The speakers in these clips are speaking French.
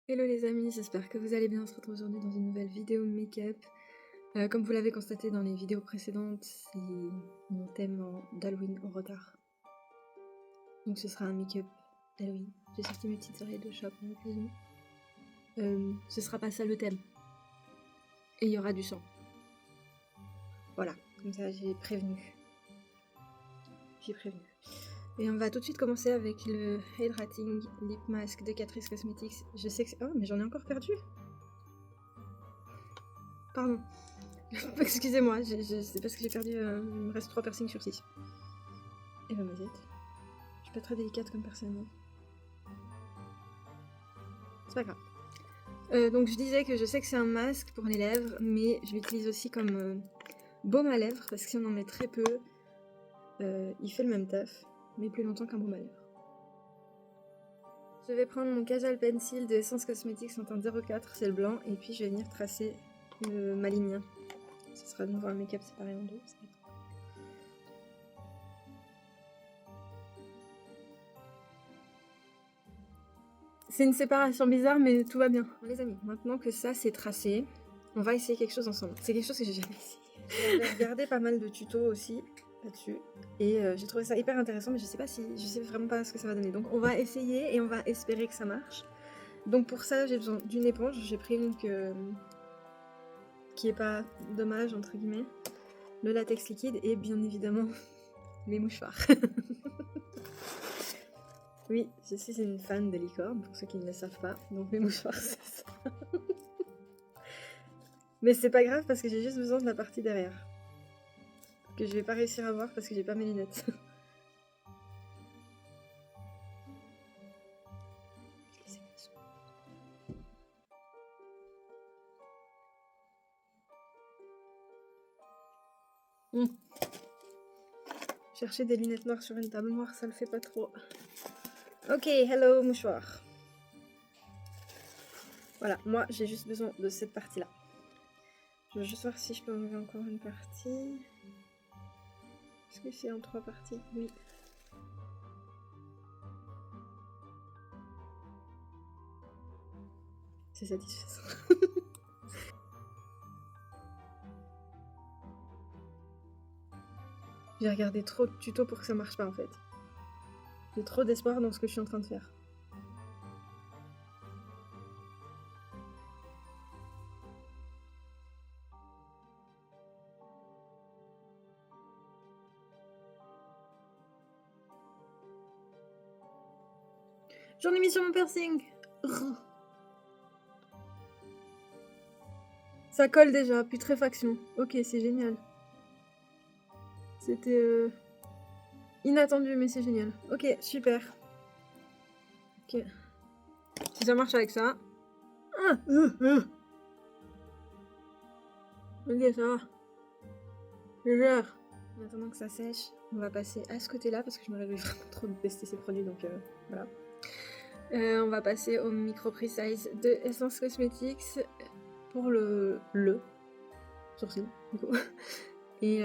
Hello les amis, j'espère que vous allez bien. On se retrouve aujourd'hui dans une nouvelle vidéo make-up. Comme vous l'avez constaté dans les vidéos précédentes, c'est mon thème d'Halloween en retard. Donc ce sera un make-up d'Halloween. J'ai sorti mes petites oreilles de chat pour l'occasion. Ce sera pas ça le thème. Et il y aura du sang. Voilà, comme ça j'ai prévenu. Et on va tout de suite commencer avec le Hydrating Lip Mask de Catrice Cosmetics. Je sais que c'est... Oh, mais j'en ai encore perdu. Pardon. Excusez-moi, c'est parce que j'ai perdu... il me reste 3 piercings sur 6. Et ben mazette. Je suis pas très délicate comme personne. Hein. C'est pas grave. Donc je disais que je sais que c'est un masque pour les lèvres, mais je l'utilise aussi comme baume à lèvres, parce que si on en met très peu, il fait le même taf, mais plus longtemps qu'un baume à lèvres. Je vais prendre mon Kajal Pencil de Essence Cosmetics en teint 04, c'est le blanc, et puis je vais venir tracer ma ligne. Ce sera de nouveau un make-up séparé en deux. C'est une séparation bizarre, mais tout va bien. Bon, les amis, maintenant que ça c'est tracé, on va essayer quelque chose ensemble. C'est quelque chose que j'ai jamais essayé. J'ai regardé pas mal de tutos aussi là-dessus, et j'ai trouvé ça hyper intéressant, mais je sais vraiment pas ce que ça va donner. Donc on va essayer et on va espérer que ça marche. Donc pour ça, j'ai besoin d'une éponge. J'ai pris une qui est pas dommage entre guillemets, le latex liquide et bien évidemment mes mouchoirs. Oui, je suis une fan des licornes, pour ceux qui ne le savent pas, donc mes mouchoirs c'est ça. Mais c'est pas grave parce que j'ai juste besoin de la partie derrière, que je vais pas réussir à voir parce que j'ai pas mes lunettes. Chercher des lunettes noires sur une table noire, ça le fait pas trop. Ok, hello mouchoir. Voilà, moi j'ai juste besoin de cette partie-là. Je vais juste voir si je peux enlever encore une partie. Est-ce que c'est en 3 parties? Oui. C'est satisfaisant. J'ai regardé trop de tutos pour que ça marche pas en fait. J'ai trop d'espoir dans ce que je suis en train de faire. J'en ai mis sur mon piercing. Ça colle déjà, putréfaction. Ok, c'est génial. C'était inattendu, mais c'est génial. Ok, super. Ok. Si ça marche avec ça. Ah, ok, ça va. Je gère. En attendant que ça sèche, on va passer à ce côté-là parce que je me réjouis vraiment trop de tester ces produits, donc voilà. On va passer au Micro Precise de Essence Cosmetics pour le sourcil, du coup. Et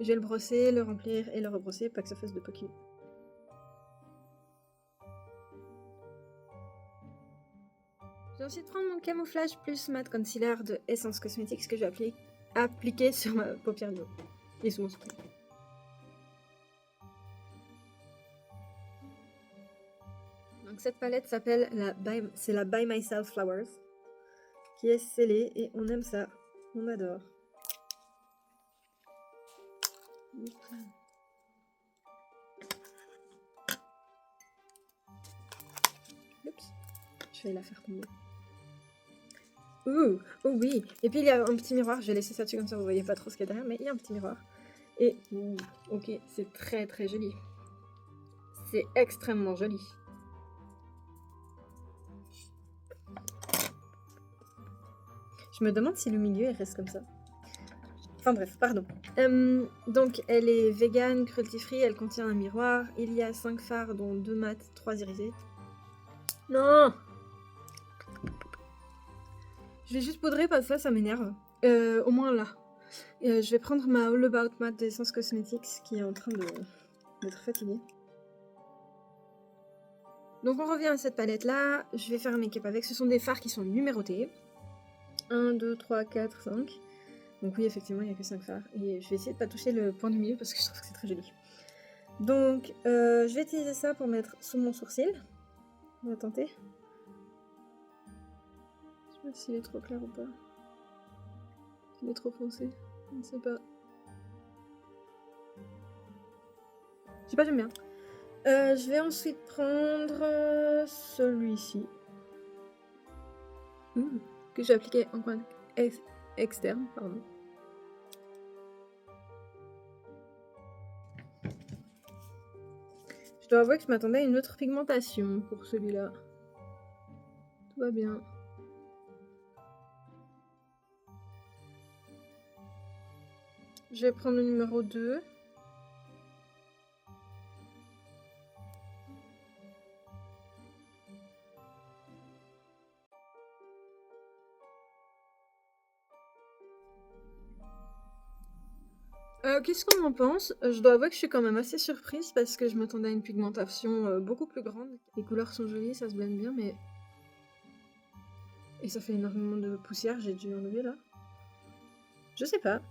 je vais le brosser, le remplir et le rebrosser, pas que ça fasse de poquille. Je vais ensuite prendre mon Camouflage Plus Matte Concealer de Essence Cosmetics que je vais appliquer sur ma paupière du haut et sur mon sourcil. Donc cette palette s'appelle la By Myself Flowers, qui est scellée et on aime ça, on adore. Oups, je vais la faire tomber. Oh oui. Et puis il y a un petit miroir, je vais laisser ça dessus comme ça vous voyez pas trop ce qu'il y a derrière, mais il y a un petit miroir. Et ok, c'est très très joli. C'est extrêmement joli. Je me demande si le milieu il reste comme ça. Enfin bref, pardon. Donc elle est vegan, cruelty free, elle contient un miroir. Il y a 5 fards dont 2 mat, 3 irisés. Non! Je vais juste poudrer parce que ça m'énerve. Au moins là. Je vais prendre ma All About Matte d'Essence Cosmetics qui est en train d'être fatiguée. Donc on revient à cette palette là, je vais faire un make-up avec, ce sont des fards qui sont numérotés. 1, 2, 3, 4, 5. Donc oui effectivement il n'y a que 5 fards. Et je vais essayer de pas toucher le point du milieu parce que je trouve que c'est très joli. Donc je vais utiliser ça pour mettre sous mon sourcil. On va tenter. Je sais pas s'il est trop clair ou pas. S'il est trop foncé, je ne sais pas. Je sais pas, j'aime bien. Je vais ensuite prendre celui-ci. Que je vais appliquer en coin externe, pardon. Je dois avouer que je m'attendais à une autre pigmentation pour celui-là. Tout va bien. Je vais prendre le numéro 2. Qu'est-ce qu'on en pense? Je dois avouer que je suis quand même assez surprise parce que je m'attendais à une pigmentation beaucoup plus grande. Les couleurs sont jolies, ça se blende bien, mais... Et ça fait énormément de poussière, j'ai dû enlever là. Je sais pas.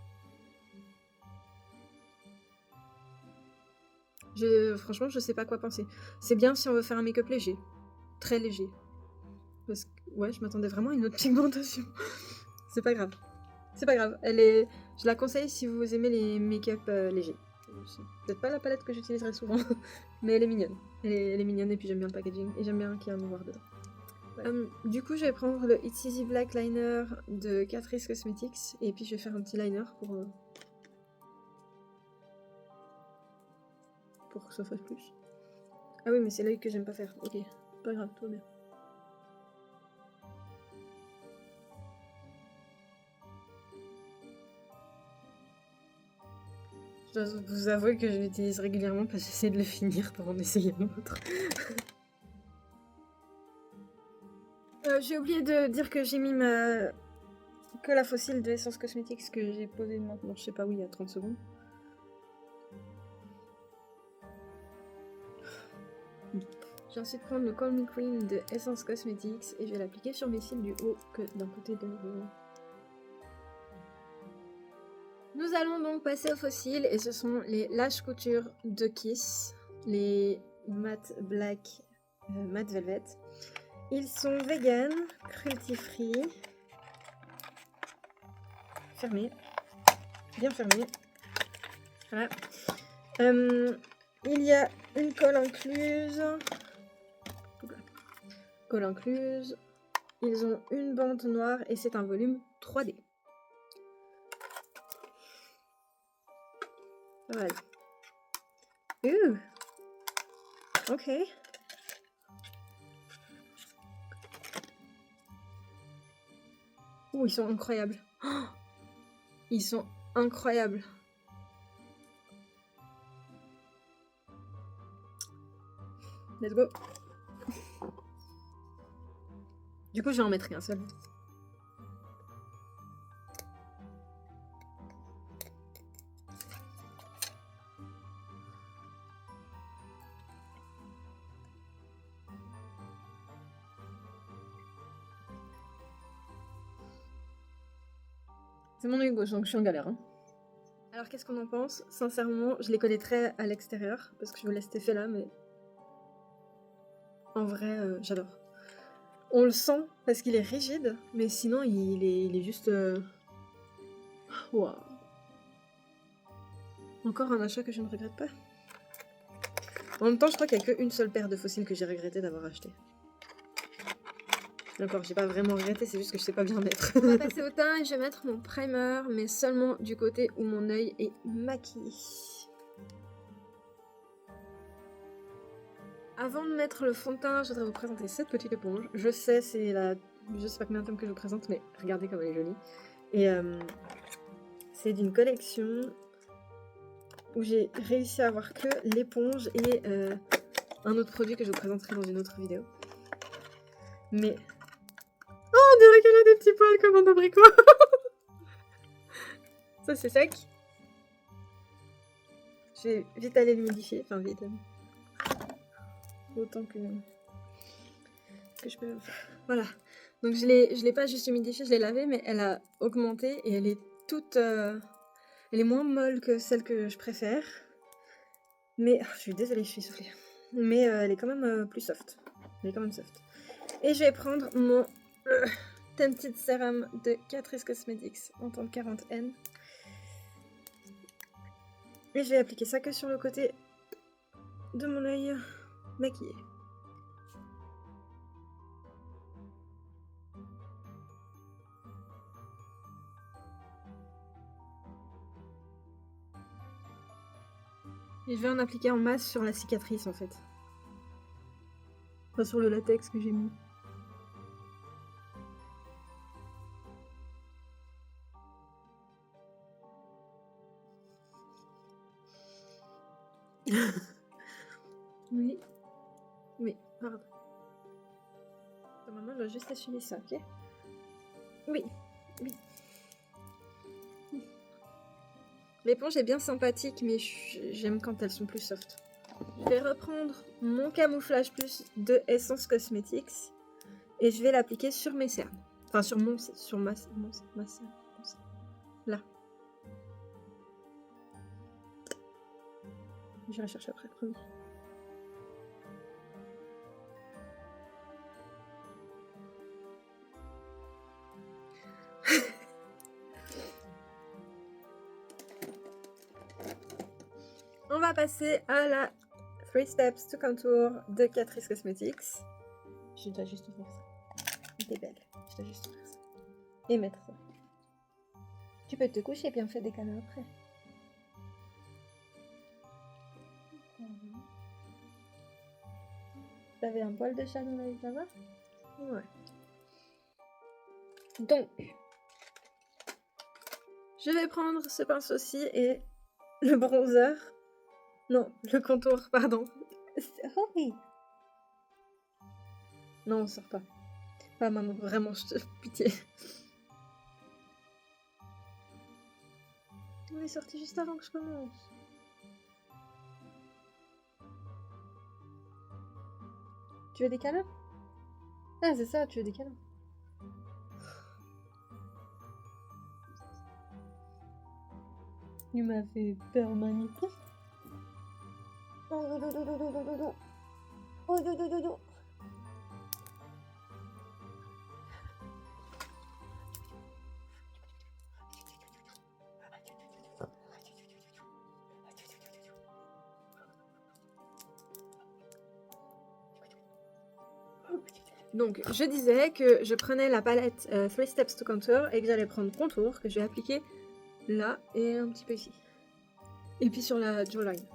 Franchement, je sais pas quoi penser. C'est bien si on veut faire un make-up léger. Très léger. Parce que, ouais, je m'attendais vraiment à une autre pigmentation. C'est pas grave. C'est pas grave. Je la conseille si vous aimez les make-up légers. C'est peut-être pas la palette que j'utiliserai souvent, mais elle est mignonne. Elle est mignonne et puis j'aime bien le packaging et j'aime bien qu'il y ait un miroir dedans. Ouais. Du coup, je vais prendre le It's Easy Black Liner de Catrice Cosmetics et puis je vais faire un petit liner pour que ça fasse plus. Ah oui, mais c'est l'œil que j'aime pas faire. Ok, pas grave, tout va bien. Je dois vous avouer que je l'utilise régulièrement parce que j'essaie de le finir pour en essayer un autre. J'ai oublié de dire que j'ai mis que la fossile de Essence Cosmetics que j'ai posée maintenant, je sais pas où, il y a 30 secondes. Je vais ensuite prendre le Call Me Cream de Essence Cosmetics et je vais l'appliquer sur mes cils du haut que d'un côté de l'eau. Nous allons donc passer aux fossiles et ce sont les Lash Couture de Kiss, les Matte Black Matte Velvet. Ils sont vegan, cruelty free. Fermé. Bien fermé. Voilà. Il y a une colle incluse. Colle incluse. Ils ont une bande noire et c'est un volume 3D. Voilà. Ok. Ils sont incroyables. Oh, ils sont incroyables. Let's go. Du coup, je vais en mettre un seul. C'est mon œil gauche, donc je suis en galère. Hein. Alors, qu'est-ce qu'on en pense? Sincèrement, je les connais très à l'extérieur, parce que je vous laisse cet effet-là, mais... En vrai, j'adore. On le sent, parce qu'il est rigide, mais sinon, il est juste... Waouh. Encore un achat que je ne regrette pas. En même temps, je crois qu'il n'y a qu'une seule paire de fossiles que j'ai regretté d'avoir acheté. D'accord, j'ai pas vraiment regretté, c'est juste que je sais pas bien mettre. On va passer au teint et je vais mettre mon primer, mais seulement du côté où mon œil est maquillé. Avant de mettre le fond de teint, je voudrais vous présenter cette petite éponge. Je sais, c'est la... Je sais pas combien de temps que je vous présente, mais regardez comme elle est jolie. Et c'est d'une collection où j'ai réussi à avoir que l'éponge et un autre produit que je vous présenterai dans une autre vidéo. Mais... Oh, on dirait qu'elle a des petits poils comme un abricot. Ça, c'est sec. Je vais vite aller l'humidifier. Enfin, vite. Autant que que je peux faire. Voilà. Donc je l'ai pas juste humidifiée, je l'ai lavée, mais elle a augmenté et elle est toute... elle est moins molle que celle que je préfère. Mais... je suis désolée, je suis soufflée. Mais elle est quand même plus soft. Elle est quand même soft. Et je vais prendre mon Tinted Serum de Catrice Cosmetics en teinte 40N. Et je vais appliquer ça que sur le côté de mon œil maquillé. Et je vais en appliquer en masse sur la cicatrice en fait. Enfin sur le latex que j'ai mis. Oui. Oui, pardon. Maman doit juste essuyer ça, ok? Oui, oui. L'éponge est bien sympathique, mais j'aime quand elles sont plus soft. Je vais reprendre mon camouflage plus de Essence Cosmetics et je vais l'appliquer sur mes cernes. Enfin, sur ma cerne. Là. J'irai chercher après, promis. On va passer à la 3 Steps to Contour de Catrice Cosmetics. Je dois juste ouvrir ça. T'es belle. Je dois juste ouvrir ça. Et mettre ça. Tu peux te coucher et puis on fait des câlins après. T'avais un poil de chat dans l'œil, ça va? Ouais. Donc, je vais prendre ce pinceau-ci et le bronzer. Non, le contour, pardon. Oh oui. Non, on sort pas. Pas maman, vraiment, je te... Pitié. On est sorti juste avant que je commence. Tu veux des câlins? Ah, c'est ça, tu veux des câlins. Il m'a fait peur magnifique. Donc, je disais que je prenais la palette 3 Steps to Contour et que j'allais prendre contour, que je vais appliquer là et un petit peu ici. Et puis sur la jawline.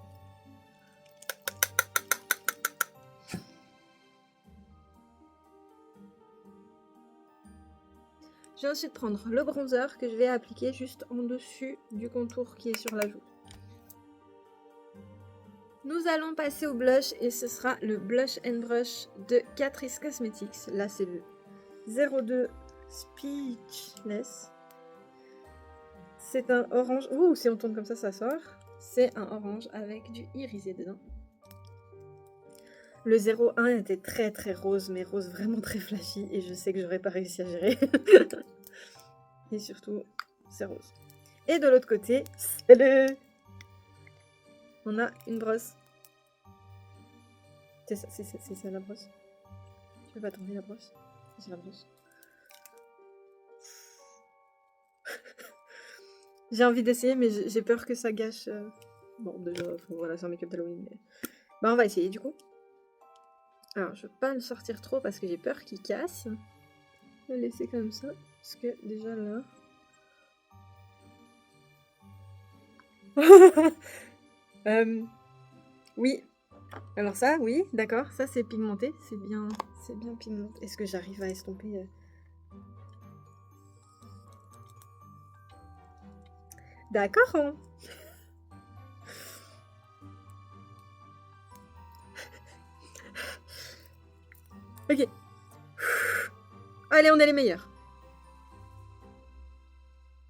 Je vais ensuite prendre le bronzer que je vais appliquer juste en dessus du contour qui est sur la joue. Nous allons passer au blush et ce sera le Blush and Brush de Catrice Cosmetics. Là, c'est le 02 Speechless. C'est un orange. Ouh, si on tourne comme ça sort. C'est un orange avec du irisé dedans. Le 01 était très très rose, mais rose vraiment très flashy. Et je sais que j'aurais pas réussi à gérer. Et surtout, c'est rose. Et de l'autre côté, on a une brosse. C'est ça la brosse. Tu peux pas tourner la brosse? C'est la brosse. J'ai envie d'essayer, mais j'ai peur que ça gâche. Bon, déjà, voilà, c'est un make-up d'Halloween. Mais... Bah, on va essayer du coup. Alors, je veux pas le sortir trop parce que j'ai peur qu'il casse. Je vais le laisser comme ça. Parce que déjà là. Oui. Alors ça, oui, d'accord. Ça, c'est pigmenté. C'est bien pigmenté. Est-ce que j'arrive à estomper D'accord. Hein. Ok. Allez, on est les meilleurs.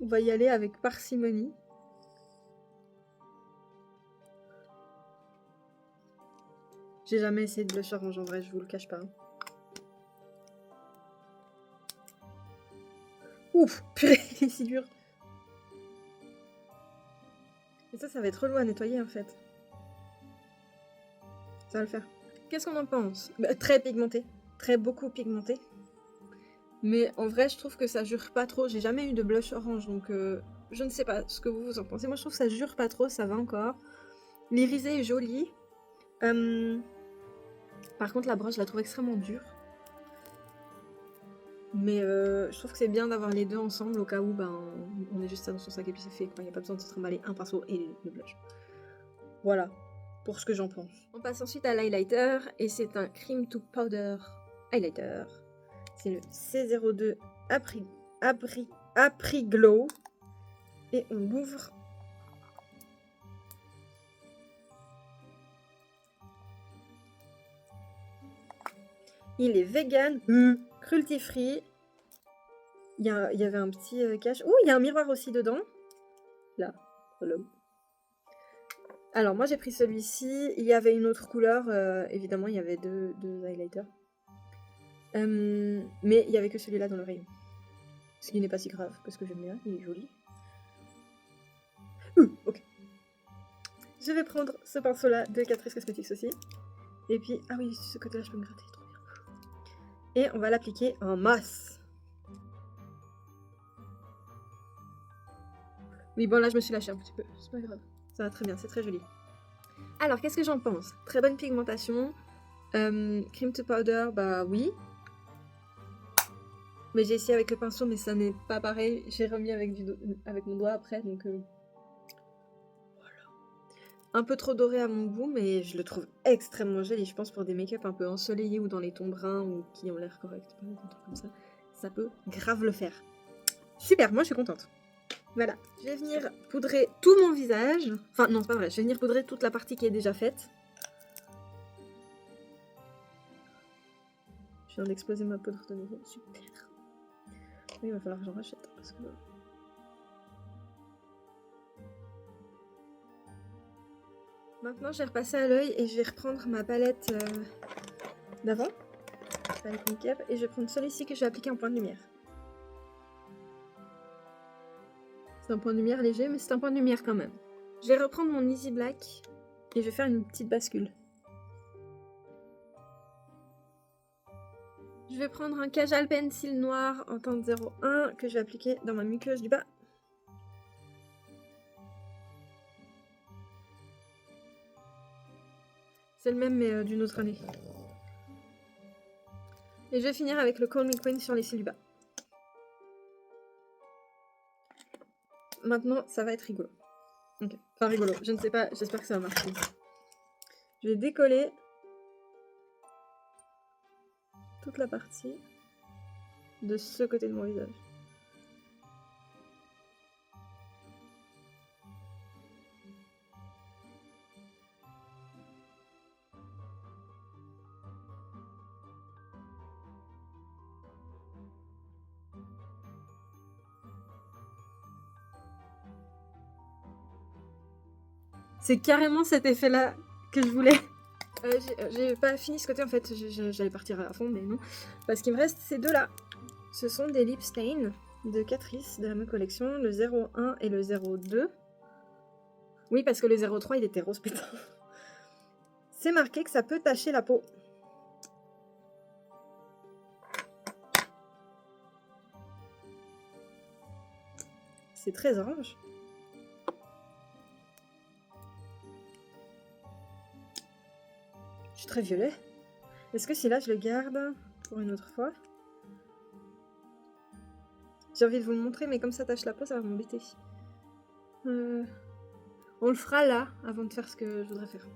On va y aller avec parcimonie. J'ai jamais essayé de blush orange en vrai, je vous le cache pas. Hein. Ouf, purée, il est si dur. Et ça va être relou à nettoyer en fait. Ça va le faire. Qu'est-ce qu'on en pense? Très pigmenté. Très beaucoup pigmenté. Mais en vrai, je trouve que ça jure pas trop. J'ai jamais eu de blush orange, donc je ne sais pas ce que vous en pensez. Moi, je trouve que ça jure pas trop, ça va encore. L'irisé est joli. Par contre, la broche, je la trouve extrêmement dure. Mais je trouve que c'est bien d'avoir les deux ensemble au cas où on est juste ça dans son sac et puis c'est fait. Il n'y a pas besoin de se trimballer un pinceau et le blush. Voilà, pour ce que j'en pense. On passe ensuite à l'highlighter et c'est un Cream to Powder highlighter. C'est le C02 Apri Glow. Et on l'ouvre. Il est vegan, cruelty free. Il y avait un petit cache. Ouh, il y a un miroir aussi dedans. Là, voilà. Alors moi j'ai pris celui-ci. Il y avait une autre couleur. Évidemment, il y avait deux highlighters. Mais il n'y avait que celui-là dans le rayon. Ce qui n'est pas si grave parce que j'aime bien, il est joli. Ok. Je vais prendre ce pinceau-là de Catrice Cosmetics aussi. Et puis, ah oui, ce côté-là, je peux me gratter, trop bien. Et on va l'appliquer en masse. Oui, bon, là, je me suis lâchée un petit peu. C'est pas grave. Ça va très bien, c'est très joli. Alors, qu'est-ce que j'en pense? Très bonne pigmentation. Cream to powder, bah oui. Mais j'ai essayé avec le pinceau, mais ça n'est pas pareil. J'ai remis avec mon doigt après, donc... Un peu trop doré à mon goût, mais je le trouve extrêmement joli. Je pense pour des make-up un peu ensoleillés ou dans les tons bruns ou qui ont l'air corrects, des trucs comme ça, ça peut grave le faire. Super, moi je suis contente. Voilà, je vais venir poudrer tout mon visage. Enfin non, c'est pas vrai, je vais venir poudrer toute la partie qui est déjà faite. Je viens d'exploser ma poudre de nouveau, super. Oui, il va falloir que j'en rachète parce que... Maintenant, je vais repasser à l'œil et je vais reprendre ma palette d'avant, palette make-up, et je vais prendre celui-ci que je vais appliquer en point de lumière. C'est un point de lumière léger, mais c'est un point de lumière quand même. Je vais reprendre mon Easy Black et je vais faire une petite bascule. Je vais prendre un Kajal Pencil noir en teinte 01 que je vais appliquer dans ma muqueuse du bas. C'est le même mais d'une autre année. Et je vais finir avec le Call Me Queen sur les cils du bas. Maintenant, ça va être rigolo. Ok, enfin rigolo, je ne sais pas, j'espère que ça va marcher. Je vais décoller toute la partie de ce côté de mon visage. C'est carrément cet effet-là que je voulais. J'ai pas fini ce côté en fait, j'allais partir à fond mais non. Parce qu'il me reste ces deux-là. Ce sont des lip stains de Catrice de la même collection, le 01 et le 02. Oui, parce que le 03 il était rose putain. C'est marqué que ça peut tacher la peau. C'est très orange. Je suis très violet. Est-ce que si là je le garde pour une autre fois? J'ai envie de vous le montrer, mais comme ça tache la peau, ça va m'embêter. On le fera là, avant de faire ce que je voudrais faire.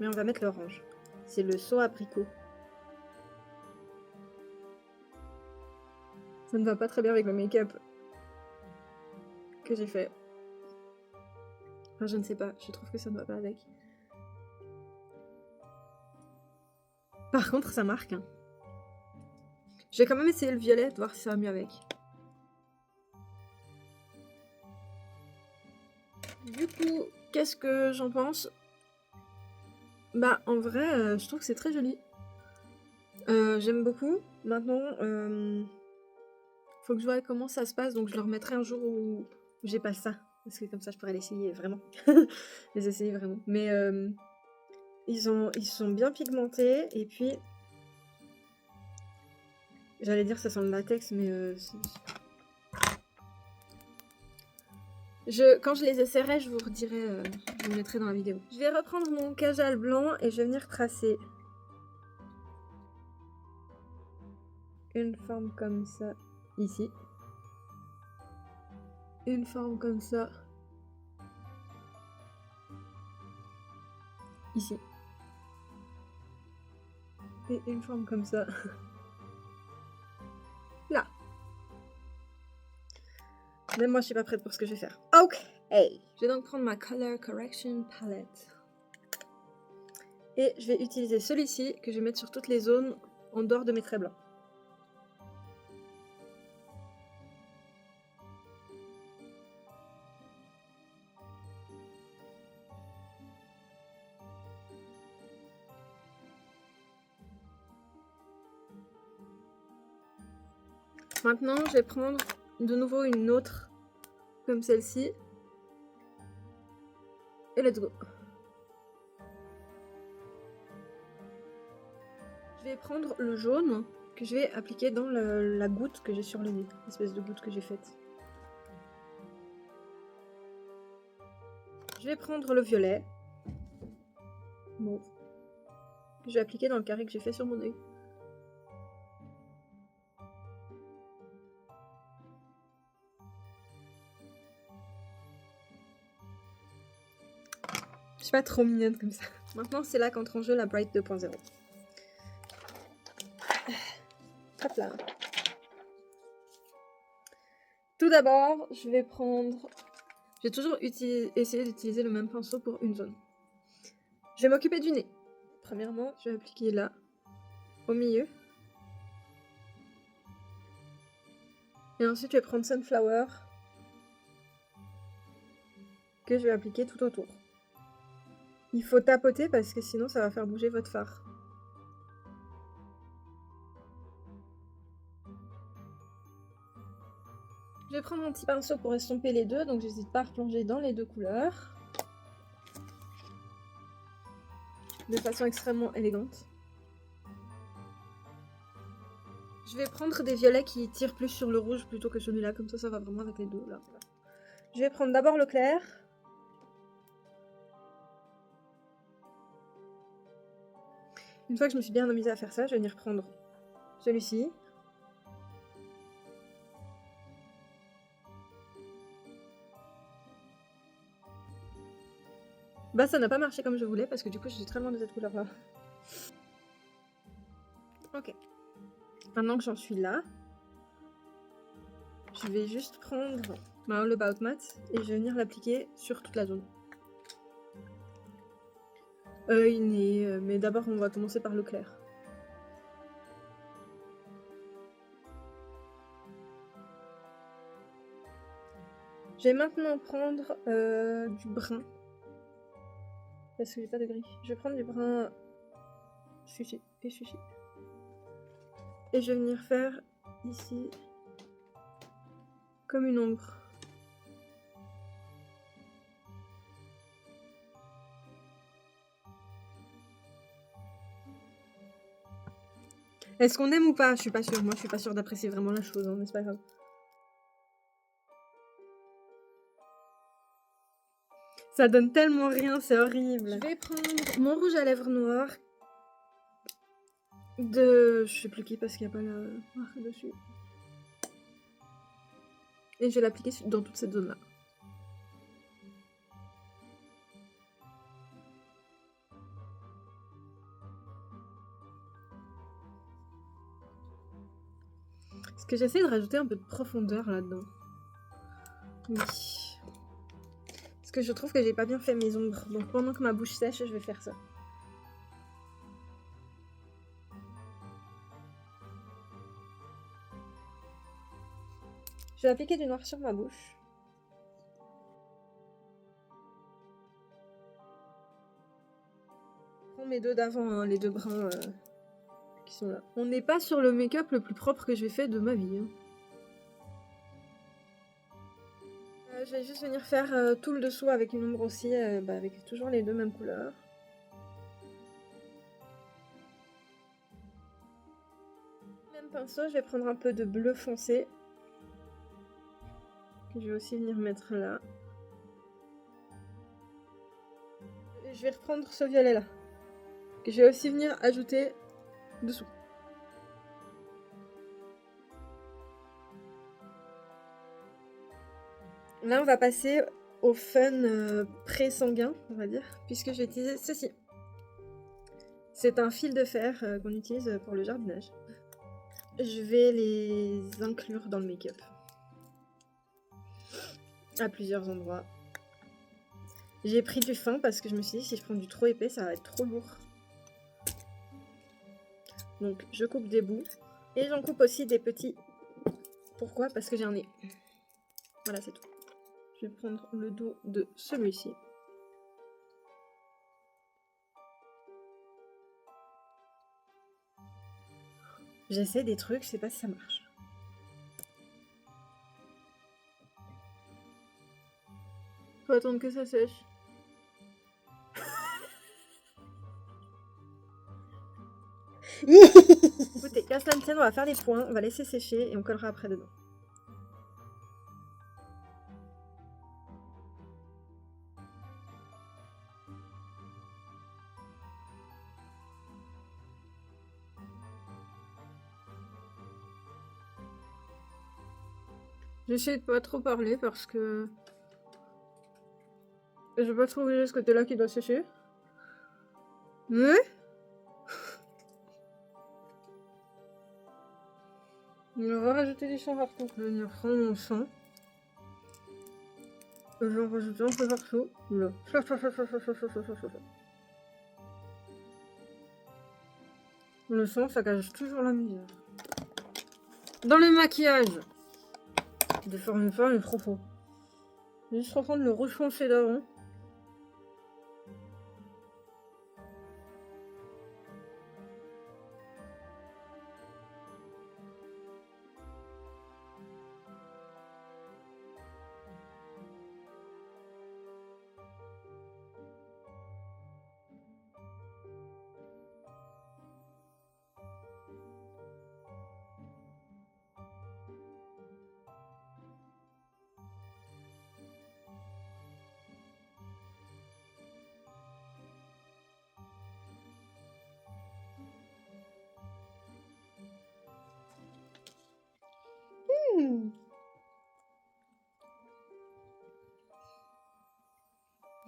Mais on va mettre l'orange. C'est le saut apricot. Ça ne va pas très bien avec le make-up que j'ai fait. Enfin, je ne sais pas, je trouve que ça ne va pas avec. Par contre, ça marque. Hein. Je vais quand même essayer le violet, voir si ça va mieux avec. Du coup, qu'est-ce que j'en pense? Bah, en vrai, je trouve que c'est très joli. J'aime beaucoup. Maintenant, Faut que je vois comment ça se passe, donc je le remettrai un jour où j'ai pas ça. Parce que comme ça, je pourrais l'essayer vraiment. Les essayer vraiment. Mais ils sont bien pigmentés, et puis... J'allais dire ça sent le latex, mais... Quand je les essaierai, je vous redirai, je vous mettrai dans la vidéo. Je vais reprendre mon kajal blanc et je vais venir tracer une forme comme ça ici. Une forme comme ça ici. Et une forme comme ça là. Même moi, je suis pas prête pour ce que je vais faire. Ok. Hey. Je vais donc prendre ma Color Correction Palette. Et je vais utiliser celui-ci que je vais mettre sur toutes les zones en dehors de mes traits blancs. Maintenant, je vais prendre de nouveau une autre comme celle-ci. Et let's go. Je vais prendre le jaune que je vais appliquer dans la goutte que j'ai sur le nez. L'espèce de goutte que j'ai faite. Je vais prendre le violet. Bon. Que je vais appliquer dans le carré que j'ai fait sur mon œil. Je suis pas trop mignonne comme ça. Maintenant, c'est là qu'entre en jeu la Bright 2.0. Hop là. Tout d'abord, je vais prendre... J'ai toujours essayé d'utiliser le même pinceau pour une zone. Je vais m'occuper du nez. Premièrement, je vais appliquer là, au milieu. Et ensuite, je vais prendre Sunflower, que je vais appliquer tout autour. Il faut tapoter parce que sinon, ça va faire bouger votre fard. Je vais prendre un petit pinceau pour estomper les deux, donc j'hésite pas à replonger dans les deux couleurs. De façon extrêmement élégante. Je vais prendre des violets qui tirent plus sur le rouge plutôt que celui-là, comme ça va vraiment avec les deux là. Je vais prendre d'abord le clair. Une fois que je me suis bien amusée à faire ça, je vais venir prendre celui-ci. Bah ça n'a pas marché comme je voulais parce que du coup je suis très loin de cette couleur là. Ok. Maintenant que j'en suis là, je vais juste prendre ma All About Matte et je vais venir l'appliquer sur toute la zone. Œil, nez, mais d'abord on va commencer par le clair. Je vais maintenant prendre du brun. Parce que j'ai pas de gris. Je vais prendre du brun sushi et sushi. Et je vais venir faire ici comme une ombre. Est-ce qu'on aime ou pas? Je suis pas sûre. Moi, je suis pas sûre d'apprécier vraiment la chose, hein, mais c'est pas grave. Ça donne tellement rien, c'est horrible. Je vais prendre mon rouge à lèvres noir de... je sais plus qui parce qu'il n'y a pas la marque dessus. Et je vais l'appliquer dans toute cette zone-là. Parce que j'essaie de rajouter un peu de profondeur là-dedans. Oui. Parce que je trouve que j'ai pas bien fait mes ombres. Donc pendant que ma bouche sèche, je vais faire ça. Je vais appliquer du noir sur ma bouche. Je prends mes deux d'avant, hein, les deux bruns qui sont là. On n'est pas sur le make-up le plus propre que j'ai fait de ma vie. Hein. je vais juste venir faire tout le dessous avec une ombre aussi, avec toujours les deux mêmes couleurs. Même pinceau, je vais prendre un peu de bleu foncé. Que je vais aussi venir mettre là. Et je vais reprendre ce violet là. Que je vais aussi venir ajouter dessous. Là, on va passer au fun pré-sanguin, on va dire, puisque je vais utiliser ceci. C'est un fil de fer qu'on utilise pour le jardinage. Je vais les inclure dans le make-up. À plusieurs endroits. J'ai pris du fin parce que je me suis dit si je prends du trop épais, ça va être trop lourd. Donc je coupe des bouts. Et j'en coupe aussi des petits. Pourquoi? Parce que j'ai un nez. Voilà, c'est tout. Je vais prendre le dos de celui-ci. J'essaie des trucs, je sais pas si ça marche. Faut attendre que ça sèche. Écoutez, qu'à cela ne tienne, on va faire les points, on va laisser sécher et on collera après dedans. J'essaie de pas trop parler parce que je vais pas trop oublier ce côté-là qui doit sécher. Mais on va rajouter du sang partout. Je vais venir prendre mon sang. Je vais en rajouter un peu partout. Là. Le sang, ça cache toujours la misère. Dans le maquillage, de faire une forme est trop faux. Je vais juste reprendre le rouge foncé d'avant.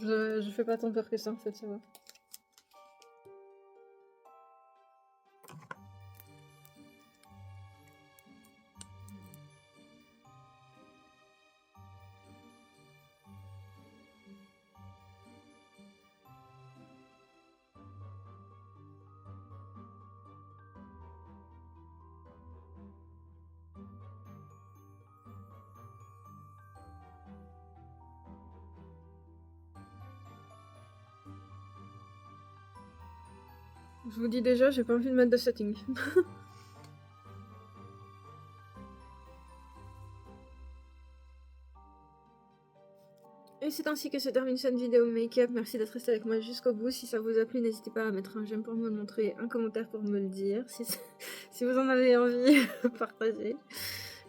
Je fais pas tant peur que ça en fait, ça va. Je vous dis déjà, j'ai pas envie de mettre de setting. Et c'est ainsi que se termine cette vidéo make-up. Merci d'être resté avec moi jusqu'au bout. Si ça vous a plu, n'hésitez pas à mettre un j'aime pour me le montrer, un commentaire pour me le dire. Si vous en avez envie, partagez.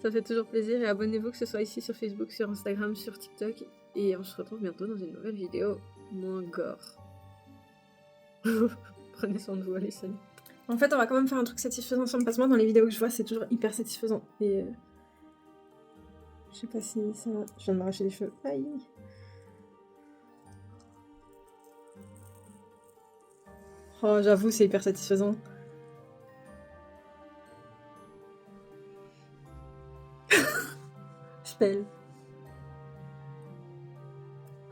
Ça fait toujours plaisir. Et abonnez-vous, que ce soit ici sur Facebook, sur Instagram, sur TikTok. Et on se retrouve bientôt dans une nouvelle vidéo moins gore. Prenez soin de vous, allez, salut. En fait, on va quand même faire un truc satisfaisant ensemble, parce que moi, dans les vidéos que je vois, c'est toujours hyper satisfaisant. Et je sais pas si ça... Je viens de m'arracher les cheveux. Aïe. Oh, j'avoue, c'est hyper satisfaisant. Je pèle.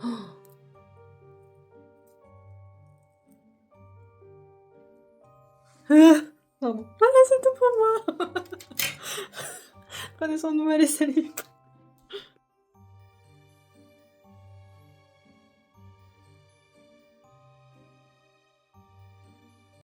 Oh. Pardon. Voilà, c'est tout pour moi. Prenez soin de vous, allez, salut.